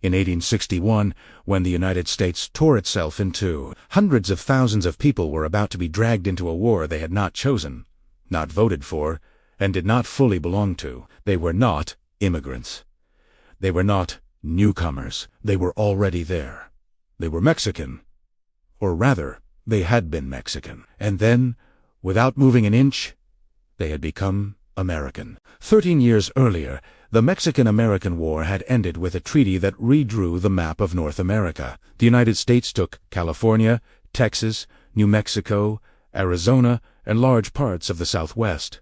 In 1861, when the United States tore itself in two, hundreds of thousands of people were about to be dragged into a war they had not chosen, not voted for, and did not fully belong to. They were not immigrants. They were not newcomers. They were already there. They were Mexican. Or rather, they had been Mexican. And then, without moving an inch, they had become American. 13 years earlier, the Mexican-American War had ended with a treaty that redrew the map of North America. The United States took California, Texas, New Mexico, Arizona, and large parts of the Southwest.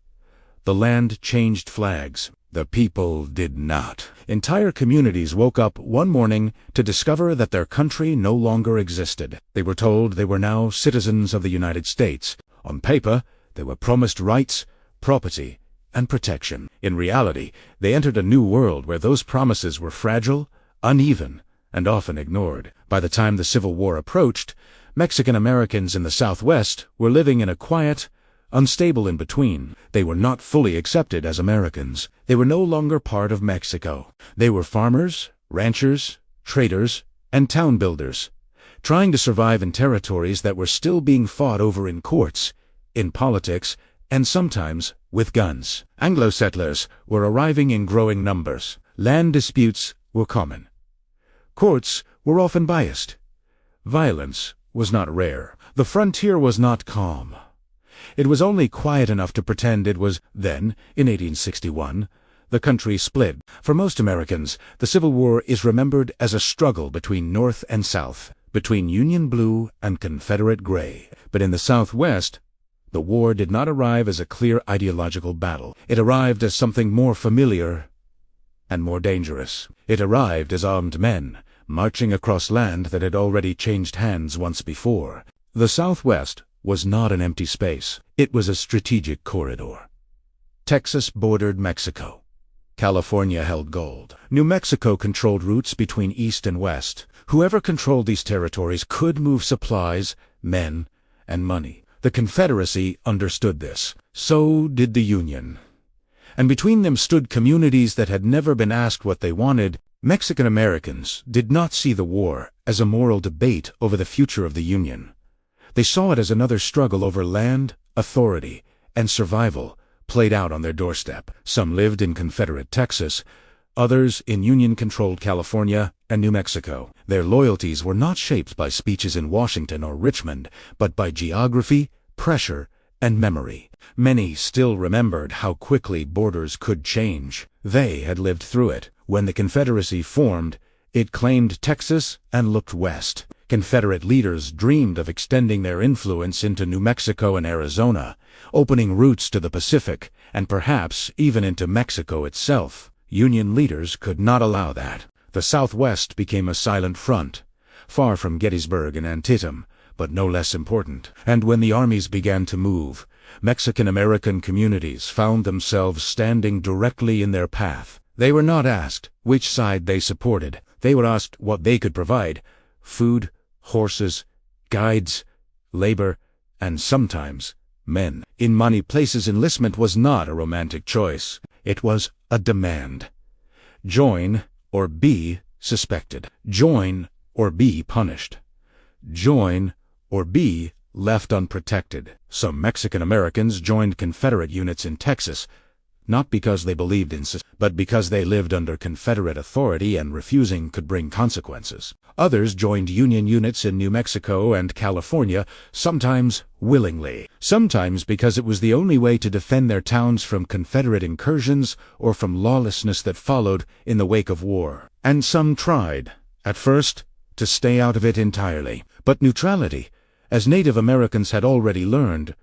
The land changed flags. The people did not. Entire communities woke up one morning to discover that their country no longer existed. They were told they were now citizens of the United States. On paper, they were promised rights, property, and protection. In reality, they entered a new world where those promises were fragile, uneven, and often ignored. By the time the Civil War approached, Mexican Americans in the Southwest were living in a quiet, unstable in-between. They were not fully accepted as Americans. They were no longer part of Mexico. They were farmers, ranchers, traders, and town builders, trying to survive in territories that were still being fought over in courts, in politics, and sometimes with guns. Anglo settlers were arriving in growing numbers. Land disputes were common. Courts were often biased. Violence was not rare. The frontier was not calm. It was only quiet enough to pretend it was. Then, in 1861, the country split. For most Americans, the Civil War is remembered as a struggle between North and South, between Union blue and Confederate gray. But in the Southwest, the war did not arrive as a clear ideological battle. It arrived as something more familiar and more dangerous. It arrived as armed men, marching across land that had already changed hands once before. The Southwest was not an empty space. It was a strategic corridor. Texas bordered Mexico. California held gold. New Mexico controlled routes between East and West. Whoever controlled these territories could move supplies, men, and money. The Confederacy understood this. So did the Union. And between them stood communities that had never been asked what they wanted. Mexican Americans did not see the war as a moral debate over the future of the Union. They saw it as another struggle over land, authority, and survival played out on their doorstep. Some lived in Confederate Texas, others in Union-controlled California and New Mexico. Their loyalties were not shaped by speeches in Washington or Richmond, but by geography, pressure, and memory. Many still remembered how quickly borders could change. They had lived through it. When the Confederacy formed, it claimed Texas and looked west. Confederate leaders dreamed of extending their influence into New Mexico and Arizona, opening routes to the Pacific, and perhaps even into Mexico itself. Union leaders could not allow that. The Southwest became a silent front, far from Gettysburg and Antietam, but no less important. And when the armies began to move, Mexican-American communities found themselves standing directly in their path. They were not asked which side they supported. They were asked what they could provide: food, horses, guides, labor, and sometimes men. In many places, enlistment was not a romantic choice. It was a demand. Join or be suspected. Join or be punished. Join or be left unprotected. Some Mexican Americans joined Confederate units in Texas, not because they believed in but because they lived under Confederate authority and refusing could bring consequences. Others joined Union units in New Mexico and California, sometimes willingly, sometimes because it was the only way to defend their towns from Confederate incursions or from lawlessness that followed in the wake of war. And some tried, at first, to stay out of it entirely. But neutrality, as Native Americans had already learned,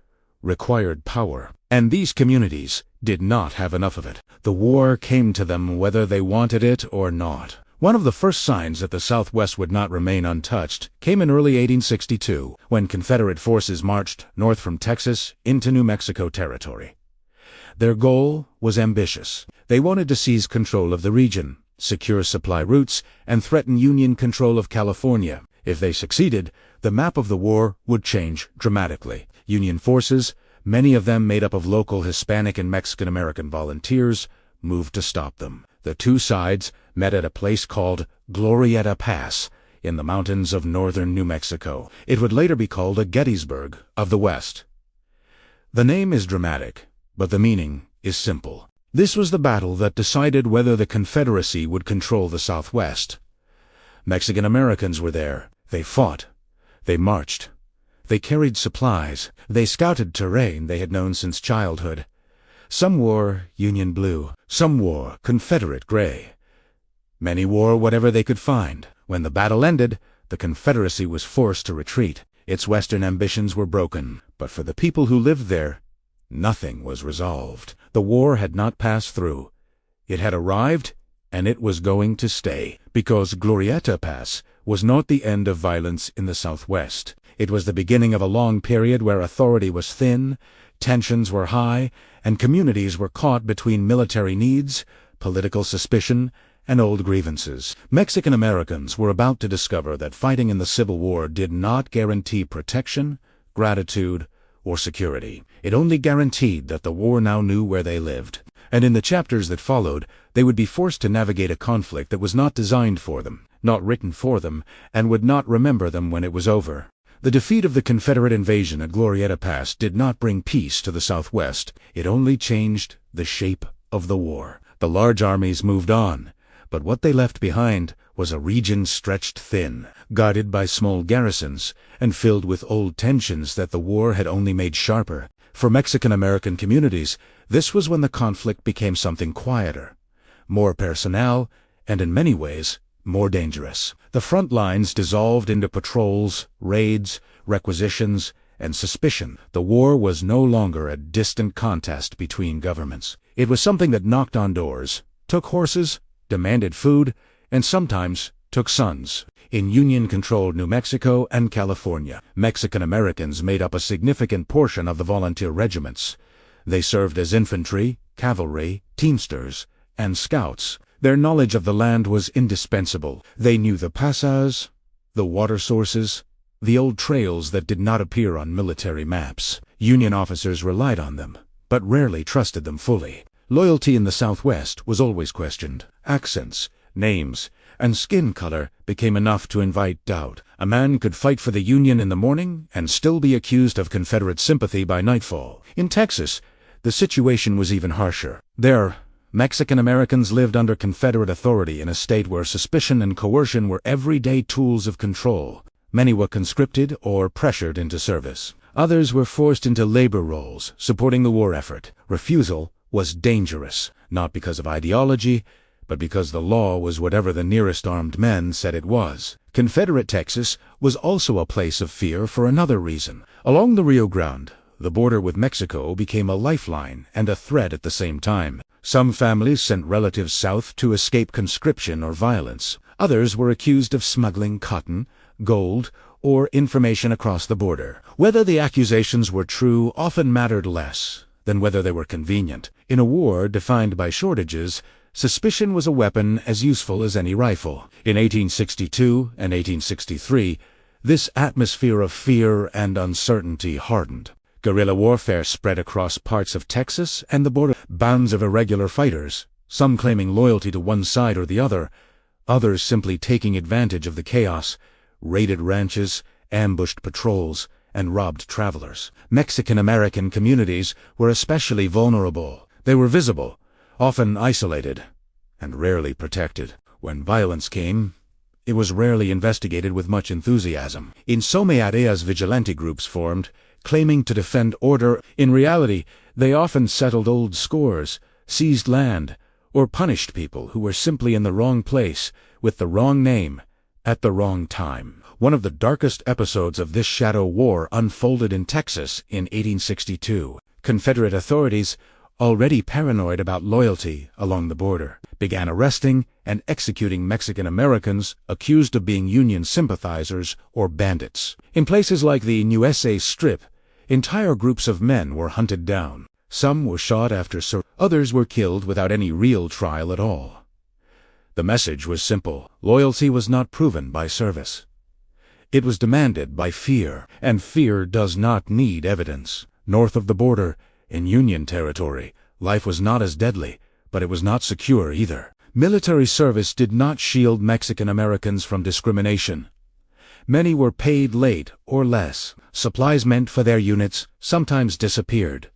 required power. And these communities did not have enough of it. The war came to them whether they wanted it or not. One of the first signs that the Southwest would not remain untouched came in early 1862, when Confederate forces marched north from Texas into New Mexico territory. Their goal was ambitious. They wanted to seize control of the region, secure supply routes, and threaten Union control of California. If they succeeded, the map of the war would change dramatically. Union forces, many of them made up of local Hispanic and Mexican-American volunteers, moved to stop them. The two sides met at a place called Glorieta Pass in the mountains of northern New Mexico. It would later be called a Gettysburg of the West. The name is dramatic, but the meaning is simple. This was the battle that decided whether the Confederacy would control the Southwest. Mexican Americans were there. They fought. They marched. They carried supplies. They scouted terrain they had known since childhood. Some wore Union blue. Some wore Confederate gray. Many wore whatever they could find. When the battle ended, the Confederacy was forced to retreat. Its western ambitions were broken, but for the people who lived there, nothing was resolved. The war had not passed through. It had arrived, and it was going to stay, because Glorieta Pass was not the end of violence in the Southwest. It was the beginning of a long period where authority was thin, tensions were high, and communities were caught between military needs, political suspicion, and old grievances. Mexican Americans were about to discover that fighting in the Civil War did not guarantee protection, gratitude, or security. It only guaranteed that the war now knew where they lived. And in the chapters that followed, they would be forced to navigate a conflict that was not designed for them, not written for them, and would not remember them when it was over. The defeat of the Confederate invasion at Glorieta Pass did not bring peace to the Southwest. It only changed the shape of the war. The large armies moved on, but what they left behind was a region stretched thin, guarded by small garrisons, and filled with old tensions that the war had only made sharper. For Mexican-American communities, this was when the conflict became something quieter, more personnel, and in many ways, more dangerous. The front lines dissolved into patrols, raids, requisitions, and suspicion. The war was no longer a distant contest between governments. It was something that knocked on doors, took horses, demanded food, and sometimes took sons. In Union-controlled New Mexico and California, Mexican Americans made up a significant portion of the volunteer regiments. They served as infantry, cavalry, teamsters, and scouts. Their knowledge of the land was indispensable. They knew the pasas, the water sources, the old trails that did not appear on military maps. Union officers relied on them, but rarely trusted them fully. Loyalty in the Southwest was always questioned. Accents, names, and skin color became enough to invite doubt. A man could fight for the Union in the morning and still be accused of Confederate sympathy by nightfall. In Texas, the situation was even harsher. There, Mexican Americans lived under Confederate authority in a state where suspicion and coercion were everyday tools of control. Many were conscripted or pressured into service. Others were forced into labor roles, supporting the war effort. Refusal was dangerous, not because of ideology, but because the law was whatever the nearest armed men said it was. Confederate Texas was also a place of fear for another reason. Along the Rio Grande, the border with Mexico became a lifeline and a threat at the same time. Some families sent relatives south to escape conscription or violence. Others were accused of smuggling cotton, gold, or information across the border. Whether the accusations were true often mattered less than whether they were convenient. In a war defined by shortages, suspicion was a weapon as useful as any rifle. In 1862 and 1863, this atmosphere of fear and uncertainty hardened. Guerrilla warfare spread across parts of Texas and the border. Bands of irregular fighters, some claiming loyalty to one side or the other, others simply taking advantage of the chaos, raided ranches, ambushed patrols, and robbed travelers. Mexican-American communities were especially vulnerable. They were visible, often isolated, and rarely protected. When violence came, it was rarely investigated with much enthusiasm. In Someareas, vigilante groups formed, claiming to defend order. In reality, they often settled old scores, seized land, or punished people who were simply in the wrong place, with the wrong name, at the wrong time. One of the darkest episodes of this shadow war unfolded in Texas in 1862. Confederate authorities, already paranoid about loyalty along the border, began arresting and executing Mexican Americans accused of being Union sympathizers or bandits. In places like the Nueces Strip, entire groups of men were hunted down. Some were shot after others were killed without any real trial at all. The message was simple. Loyalty was not proven by service. It was demanded by fear, and fear does not need evidence. North of the border, in Union territory, life was not as deadly, but it was not secure either. Military service did not shield Mexican Americans from discrimination. Many were paid late or less. Supplies meant for their units sometimes disappeared.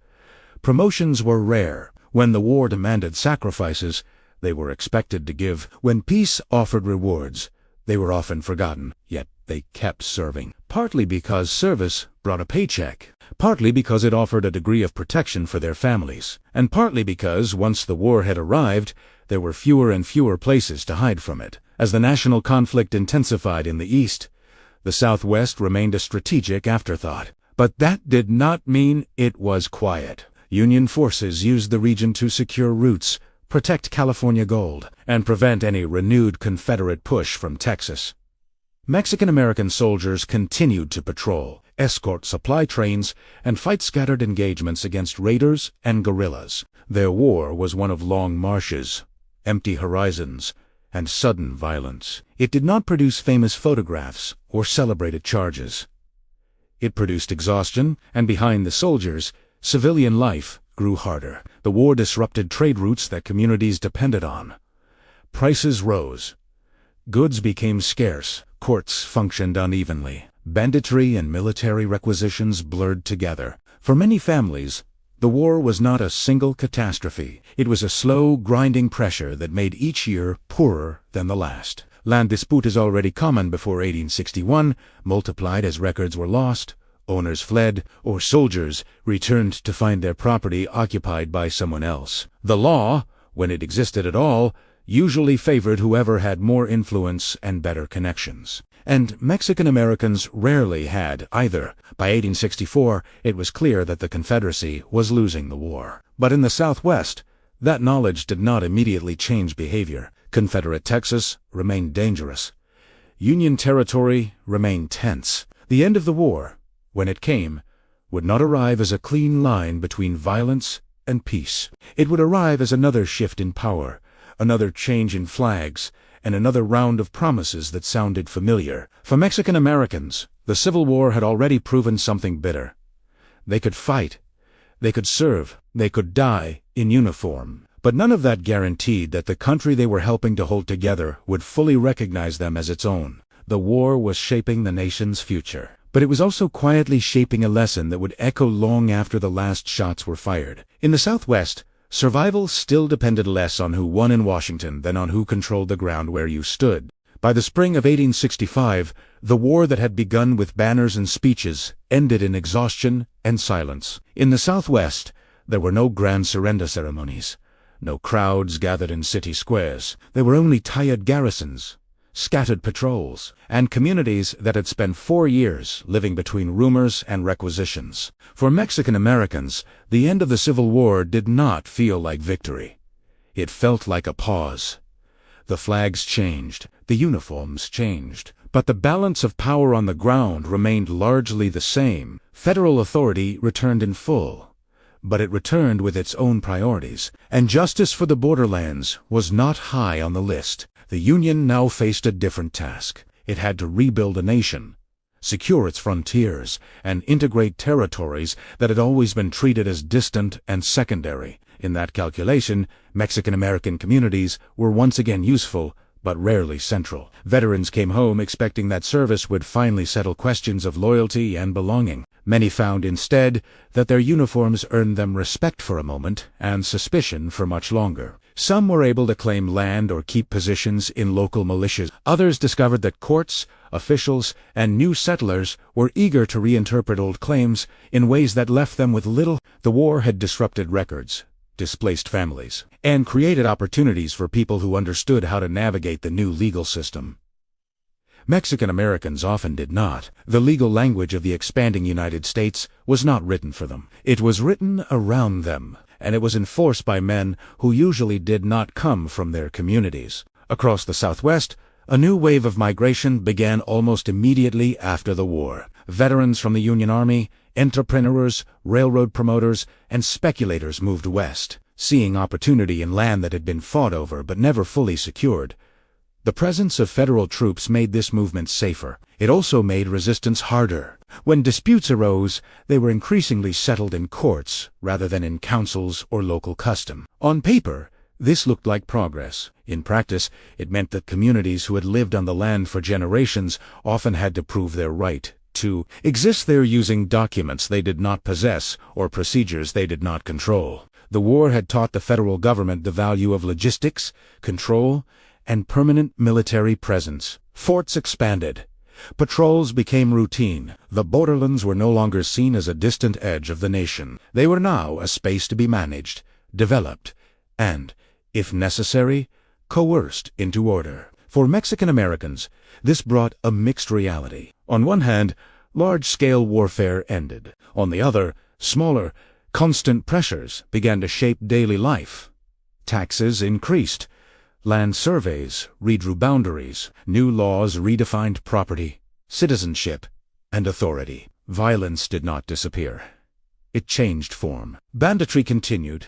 Promotions were rare. When the war demanded sacrifices, they were expected to give. When peace offered rewards, they were often forgotten, yet they kept serving. Partly because service brought a paycheck, partly because it offered a degree of protection for their families, and partly because, once the war had arrived, there were fewer and fewer places to hide from it. As the national conflict intensified in the East, the Southwest remained a strategic afterthought. But that did not mean it was quiet. Union forces used the region to secure routes, protect California gold, and prevent any renewed Confederate push from Texas. Mexican-American soldiers continued to patrol, escort supply trains, and fight scattered engagements against raiders and guerrillas. Their war was one of long marches, empty horizons, and sudden violence. It did not produce famous photographs or celebrated charges. It produced exhaustion, and behind the soldiers, civilian life grew harder. The war disrupted trade routes that communities depended on. Prices rose. Goods became scarce. Courts functioned unevenly. Banditry and military requisitions blurred together. For many families, the war was not a single catastrophe. It was a slow, grinding pressure that made each year poorer than the last. Land dispute is already common before 1861, multiplied as records were lost, owners fled, or soldiers returned to find their property occupied by someone else. The law, when it existed at all, usually favored whoever had more influence and better connections. And Mexican Americans rarely had either. By 1864, it was clear that the Confederacy was losing the war. But in the Southwest, that knowledge did not immediately change behavior. Confederate Texas remained dangerous. Union territory remained tense. The end of the war, when it came, would not arrive as a clean line between violence and peace. It would arrive as another shift in power, another change in flags, and another round of promises that sounded familiar. For Mexican Americans, the Civil War had already proven something bitter. They could fight, they could serve, they could die in uniform, but none of that guaranteed that the country they were helping to hold together would fully recognize them as its own. The war was shaping the nation's future, but it was also quietly shaping a lesson that would echo long after the last shots were fired. In the Southwest, survival still depended less on who won in Washington than on who controlled the ground where you stood. By the spring of 1865, the war that had begun with banners and speeches ended in exhaustion and silence. In the Southwest, there were no grand surrender ceremonies, no crowds gathered in city squares. There were only tired garrisons, scattered patrols, and communities that had spent 4 years living between rumors and requisitions. For Mexican Americans, the end of the Civil War did not feel like victory. It felt like a pause. The flags changed, the uniforms changed, but the balance of power on the ground remained largely the same. Federal authority returned in full, but it returned with its own priorities, and justice for the borderlands was not high on the list. The Union now faced a different task. It had to rebuild a nation, secure its frontiers, and integrate territories that had always been treated as distant and secondary. In that calculation, Mexican-American communities were once again useful, but rarely central. Veterans came home expecting that service would finally settle questions of loyalty and belonging. Many found instead that their uniforms earned them respect for a moment and suspicion for much longer. Some were able to claim land or keep positions in local militias. Others discovered that courts, officials, and new settlers were eager to reinterpret old claims in ways that left them with little. The war had disrupted records, displaced families, and created opportunities for people who understood how to navigate the new legal system. Mexican Americans often did not. The legal language of the expanding United States was not written for them. It was written around them, and it was enforced by men who usually did not come from their communities. Across the Southwest, a new wave of migration began almost immediately after the war. Veterans from the Union Army, entrepreneurs, railroad promoters, and speculators moved west, seeing opportunity in land that had been fought over but never fully secured. The presence of federal troops made this movement safer. It also made resistance harder. When disputes arose, they were increasingly settled in courts rather than in councils or local custom. On paper, This looked like progress. In practice, it meant that communities who had lived on the land for generations often had to prove their right to exist there using documents they did not possess or procedures they did not control. The war had taught the federal government the value of logistics, control, and permanent military presence. Forts expanded. Patrols became routine. The borderlands were no longer seen as a distant edge of the nation. They were now a space to be managed, developed, and, if necessary, coerced into order. For Mexican Americans, this brought a mixed reality. On one hand, large-scale warfare ended. On the other, smaller, constant pressures began to shape daily life. Taxes increased. Land surveys redrew boundaries. New laws redefined property, citizenship, and authority. Violence did not disappear. It changed form. Banditry continued,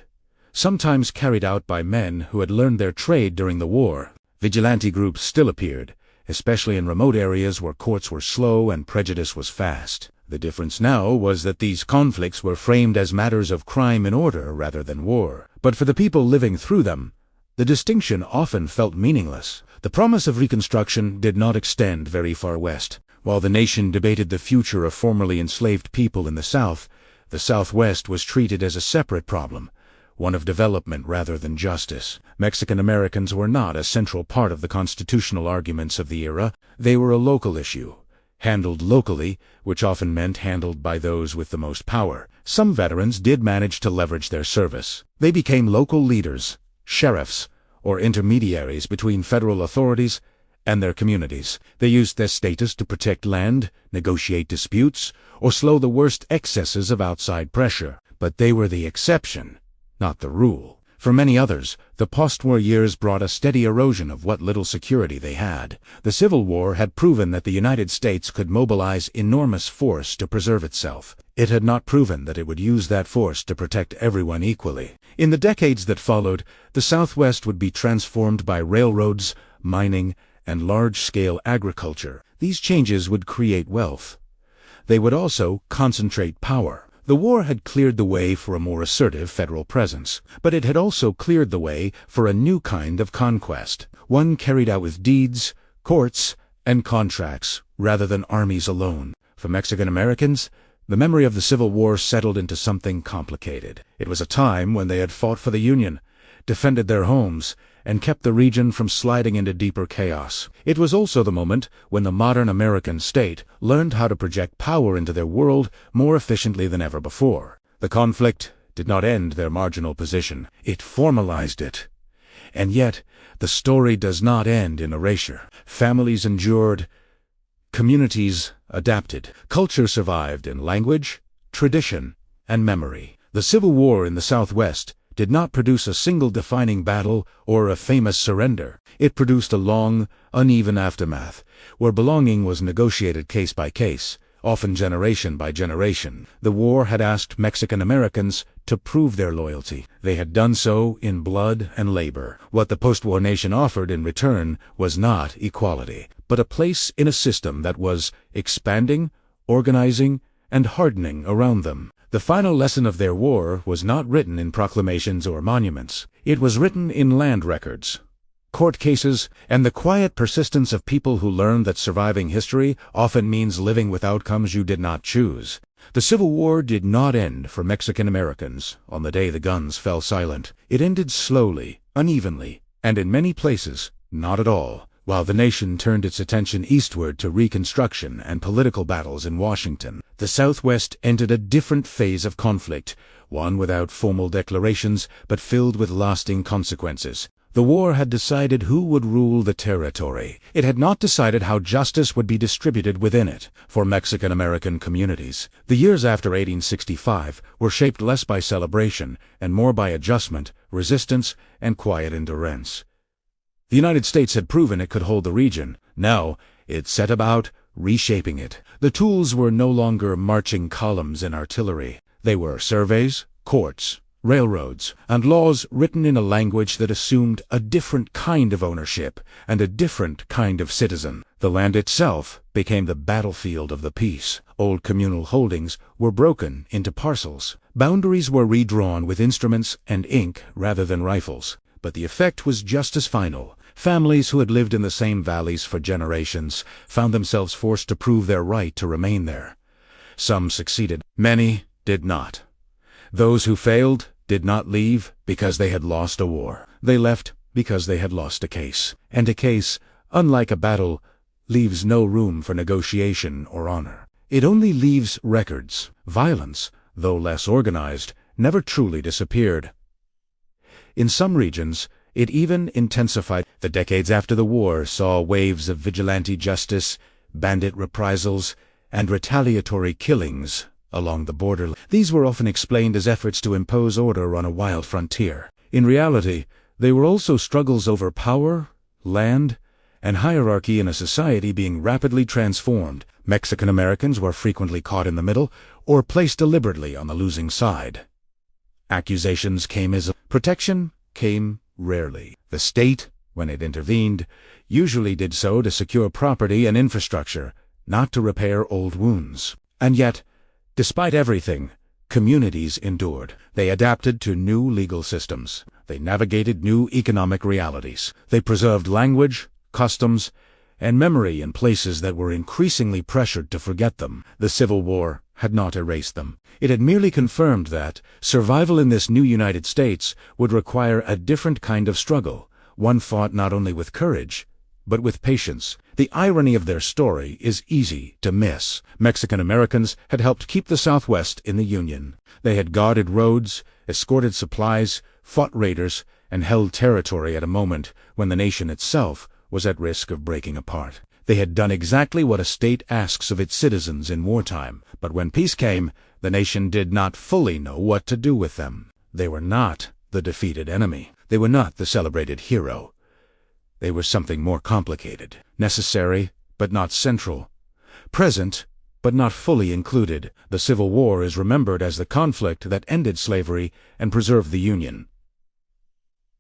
sometimes carried out by men who had learned their trade during the war. Vigilante groups still appeared, especially in remote areas where courts were slow and prejudice was fast. The difference now was that these conflicts were framed as matters of crime and order rather than war. But for the people living through them, the distinction often felt meaningless. The promise of Reconstruction did not extend very far west. While the nation debated the future of formerly enslaved people in the South, the Southwest was treated as a separate problem, one of development rather than justice. Mexican Americans were not a central part of the constitutional arguments of the era. They were a local issue, handled locally, which often meant handled by those with the most power. Some veterans did manage to leverage their service. They became local leaders, sheriffs, or intermediaries between federal authorities and their communities. They used their status to protect land, negotiate disputes, or slow the worst excesses of outside pressure. But they were the exception, not the rule. For many others, the post-war years brought a steady erosion of what little security they had. The Civil War had proven that the United States could mobilize enormous force to preserve itself. It had not proven that it would use that force to protect everyone equally. In the decades that followed, the Southwest would be transformed by railroads, mining, and large-scale agriculture. These changes would create wealth. They would also concentrate power. The war had cleared the way for a more assertive federal presence, but it had also cleared the way for a new kind of conquest, one carried out with deeds, courts, and contracts, rather than armies alone. For Mexican Americans, the memory of the Civil War settled into something complicated. It was a time when they had fought for the Union, defended their homes, and kept the region from sliding into deeper chaos. It was also the moment when the modern American state learned how to project power into their world more efficiently than ever before. The conflict did not end their marginal position. It formalized it. And yet, the story does not end in erasure. Families endured, communities adapted, culture survived in language, tradition, and memory. The Civil War in the Southwest did not produce a single defining battle or a famous surrender. It produced a long, uneven aftermath, where belonging was negotiated case by case, often generation by generation. The war had asked Mexican Americans to prove their loyalty. They had done so in blood and labor. What the post-war nation offered in return was not equality, but a place in a system that was expanding, organizing, and hardening around them. The final lesson of their war was not written in proclamations or monuments. It was written in land records, court cases, and the quiet persistence of people who learned that surviving history often means living with outcomes you did not choose. The Civil War did not end for Mexican Americans on the day the guns fell silent. It ended slowly, unevenly, and in many places, not at all. While the nation turned its attention eastward to Reconstruction and political battles in Washington, the Southwest entered a different phase of conflict, one without formal declarations but filled with lasting consequences. The war had decided who would rule the territory. It had not decided how justice would be distributed within it. For Mexican-American communities, the years after 1865 were shaped less by celebration and more by adjustment, resistance, and quiet endurance. The United States had proven it could hold the region. Now, it set about reshaping it. The tools were no longer marching columns and artillery. They were surveys, courts, railroads, and laws written in a language that assumed a different kind of ownership and a different kind of citizen. The land itself became the battlefield of the peace. Old communal holdings were broken into parcels. Boundaries were redrawn with instruments and ink rather than rifles. but the effect was just as final. Families who had lived in the same valleys for generations found themselves forced to prove their right to remain there. Some succeeded, many did not. Those who failed did not leave because they had lost a war. They left because they had lost a case. And a case, unlike a battle, leaves no room for negotiation or honor. It only leaves records. Violence, though less organized, never truly disappeared. In some regions, it even intensified. The decades after the war saw waves of vigilante justice, bandit reprisals, and retaliatory killings along the border. These were often explained as efforts to impose order on a wild frontier. In reality, they were also struggles over power, land, and hierarchy in a society being rapidly transformed. Mexican Americans were frequently caught in the middle or placed deliberately on the losing side. Accusations came as protection came rarely. The state, when it intervened, usually did so to secure property and infrastructure, not to repair old wounds. And yet, despite everything, communities endured. They adapted to new legal systems. They navigated new economic realities. They preserved language, customs, and memory in places that were increasingly pressured to forget them. The Civil War had not erased them. It had merely confirmed that survival in this new United States would require a different kind of struggle, one fought not only with courage, but with patience. The irony of their story is easy to miss. Mexican Americans had helped keep the Southwest in the Union. They had guarded roads, escorted supplies, fought raiders, and held territory at a moment when the nation itself was at risk of breaking apart. They had done exactly what a state asks of its citizens in wartime, but when peace came, the nation did not fully know what to do with them. They were not the defeated enemy. They were not the celebrated hero. They were something more complicated, necessary but not central, present but not fully included. The Civil War is remembered as the conflict that ended slavery and preserved the Union.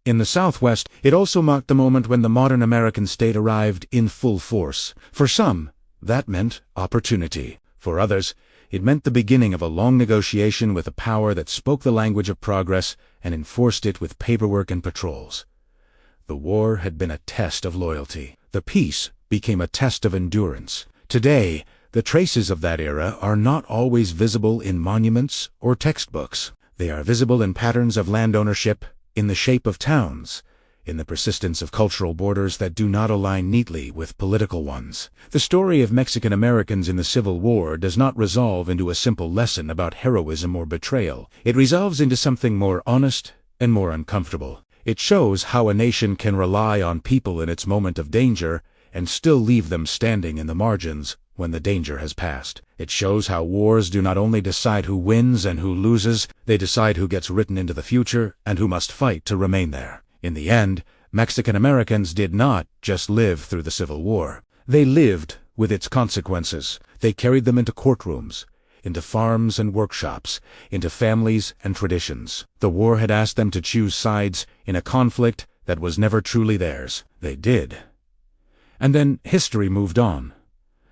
In the Southwest, it also marked the moment when the modern American state arrived in full force. For some, that meant opportunity. For others, it meant the beginning of a long negotiation with a power that spoke the language of progress and enforced it with paperwork and patrols. The war had been a test of loyalty. The peace became a test of endurance. Today, the traces of that era are not always visible in monuments or textbooks. They are visible in patterns of land ownership, in the shape of towns, in the persistence of cultural borders that do not align neatly with political ones. The story of Mexican Americans in the Civil War does not resolve into a simple lesson about heroism or betrayal. It resolves into something more honest and more uncomfortable. It shows how a nation can rely on people in its moment of danger and still leave them standing in the margins when the danger has passed. It shows how wars do not only decide who wins and who loses, they decide who gets written into the future and who must fight to remain there. In the end, Mexican Americans did not just live through the Civil War. They lived with its consequences. They carried them into courtrooms, into farms and workshops, into families and traditions. The war had asked them to choose sides in a conflict that was never truly theirs. They did. And then history moved on,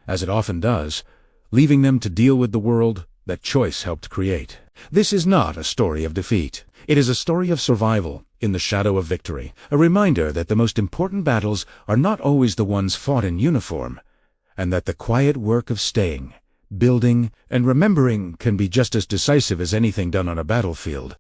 as it often does, leaving them to deal with the world that choice helped create. This is not a story of defeat. It is a story of survival in the shadow of victory, a reminder that the most important battles are not always the ones fought in uniform, and that the quiet work of staying, building, and remembering can be just as decisive as anything done on a battlefield.